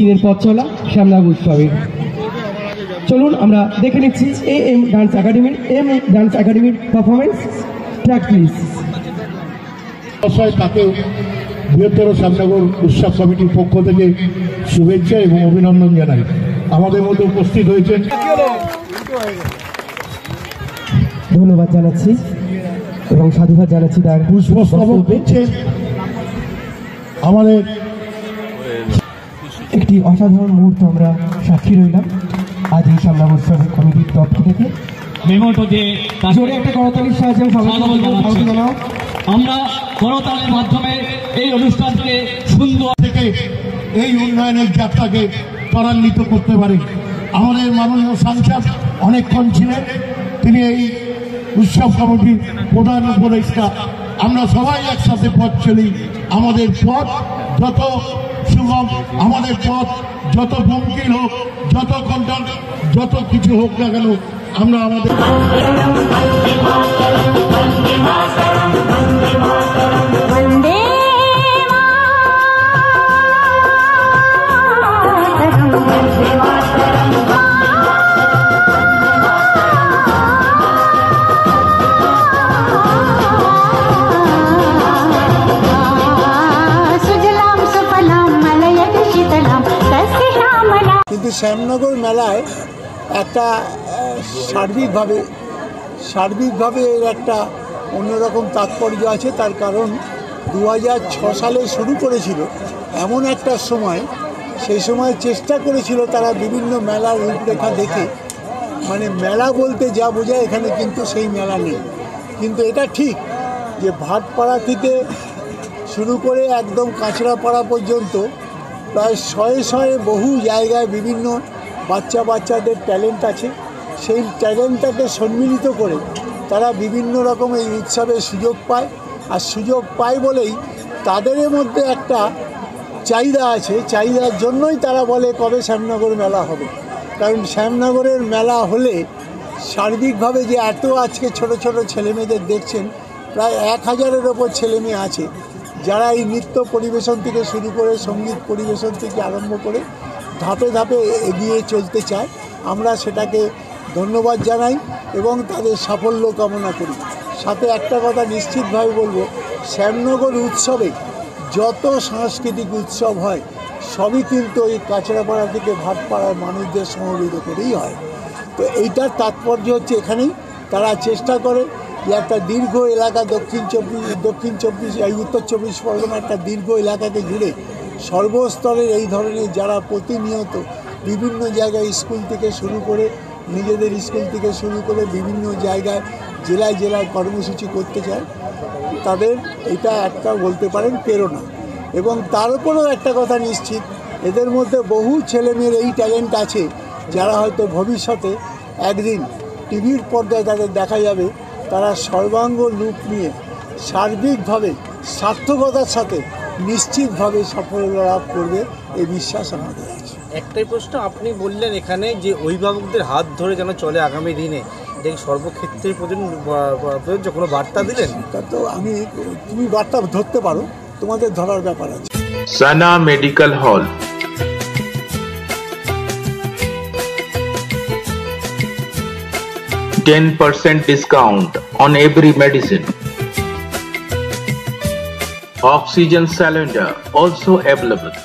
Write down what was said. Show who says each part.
Speaker 1: দিনের পথ চলা শ্যামনগর উৎসবের। চলুন আমরা দেখে নিচ্ছি এম ডান্স একাডেমির পারফরমেন্স। Track please.
Speaker 2: তাকে বৃহত্তর শ্যামনগর উৎসব কমিটির পক্ষ থেকে শুভেচ্ছা এবং অভিনন্দন জানাই। আমাদের মধ্যে উপস্থিত হয়েছেন,
Speaker 1: ধন্যবাদ জানাচ্ছি এবং সাধুবাদ জানাচ্ছি তার
Speaker 2: পুষ্পস্তবক দিচ্ছেন। আমাদের
Speaker 1: একটি অসাধারণ মুহূর্ত আমরা সাক্ষী রইলাম আজ এই শ্যামনগর উৎসব কমিটির তরফ থেকে। জোরে একটা করতালির সাহায্যে জানাও।
Speaker 3: আমরা করতালের মাধ্যমে এই অনুষ্ঠানকে সুন্দর
Speaker 2: থেকে এই উন্নয়নের যাত্রাকে ত্বরান্বিত করতে পারে। আমাদের মাননীয় সাংসদ অনেকক্ষণ ছিলেন, তিনি এই উৎসব কমিটির প্রধান উপদেষ্টা। আমরা সবাই একসাথে পথ চলি। আমাদের পথ যত সুগম, আমাদের পথ যত গম্ভীর হোক, যত কণ্ঠন, যত কিছু হোক না কেন, আমরা আমাদের
Speaker 4: কিন্তু শ্যামনগর মেলায় একটা সার্বিকভাবে এর একটা অন্যরকম তাৎপর্য আছে। তার কারণ 2006 সালে শুরু করেছিল এমন একটা সময়, সেই সময় চেষ্টা করেছিল তারা বিভিন্ন মেলার রূপরেখা দেখে, মানে মেলা বলতে যা বোঝায় এখানে কিন্তু সেই মেলা নেই। কিন্তু এটা ঠিক যে ভাটপাড়া থেকে শুরু করে একদম কাঁচরাপাড়া পর্যন্ত প্রায় শয়ে বহু জায়গায় বিভিন্ন বাচ্চাদের ট্যালেন্ট আছে। সেই ট্যালেন্টটাকে সম্মিলিত করে তারা বিভিন্ন রকম এই উৎসবের সুযোগ পায়। আর সুযোগ পায় বলেই তাদের মধ্যে একটা চাহিদা আছে, চাহিদার জন্যই তারা বলে কবে শ্যামনগর মেলা হবে। কারণ শ্যামনগরের মেলা হলে সার্বিকভাবে যে এত আজকে ছোট ছোট ছেলেমেয়েদের দেখছেন, প্রায় 1000-এর ওপর ছেলেমেয়ে আছে যারা এই নৃত্য পরিবেশন থেকে শুরু করে সঙ্গীত পরিবেশন থেকে আরম্ভ করে ধাপে ধাপে এগিয়ে চলতে চায়। আমরা সেটাকে ধন্যবাদ জানাই এবং তাদের সাফল্য কামনা করি। সাথে একটা কথা নিশ্চিতভাবে বলবো, শ্যামনগর উৎসবে যত সাংস্কৃতিক উৎসব হয় সবই কিন্তু ওই কাঁচরাপাড়া থেকে ভাটপাড়ার মানুষদের সমবেত করেই হয়। তো এইটার তাৎপর্য হচ্ছে এখানেই তারা চেষ্টা করে যে একটা দীর্ঘ এলাকা উত্তর চব্বিশ পরগনা একটা দীর্ঘ এলাকাকে ঘিরে সর্বস্তরের এই ধরনের যারা প্রতিনিয়ত বিভিন্ন জায়গায় স্কুল থেকে শুরু করে নিজেদের স্কুল থেকে শুরু করে বিভিন্ন জায়গায় জেলায় কর্মসূচি করতে চায়, তাদের এটা একটা বলতে পারেন প্রেরণা। এবং তার উপরেও একটা কথা নিশ্চিত, এদের মধ্যে বহু ছেলেমেয়ের এই ট্যালেন্ট আছে যারা হয়তো ভবিষ্যতে একদিন টিভির পর্দায় তাদের দেখা যাবে তারা সর্বাঙ্গ লুক নিয়ে সার্বিকভাবে সার্থকতার সাথে নিশ্চিতভাবে সাফল্য লাভ করবে, এই বিশ্বাস আমাদের আছে।
Speaker 5: একটাই প্রশ্ন, আপনি বললেন এখানে যে অভিভাবকদের হাত ধরে যেন চলে আগামী দিনে, যে সর্বক্ষেত্রে প্রযোজ্য কোনো বার্তা দিলেন?
Speaker 4: তা তো তুমি বার্তা ধরতে পারো, তোমাদের ধরার ব্যাপার আছে।
Speaker 6: সানা medical hall, 10% discount on every medicine. Oxygen cylinder also available.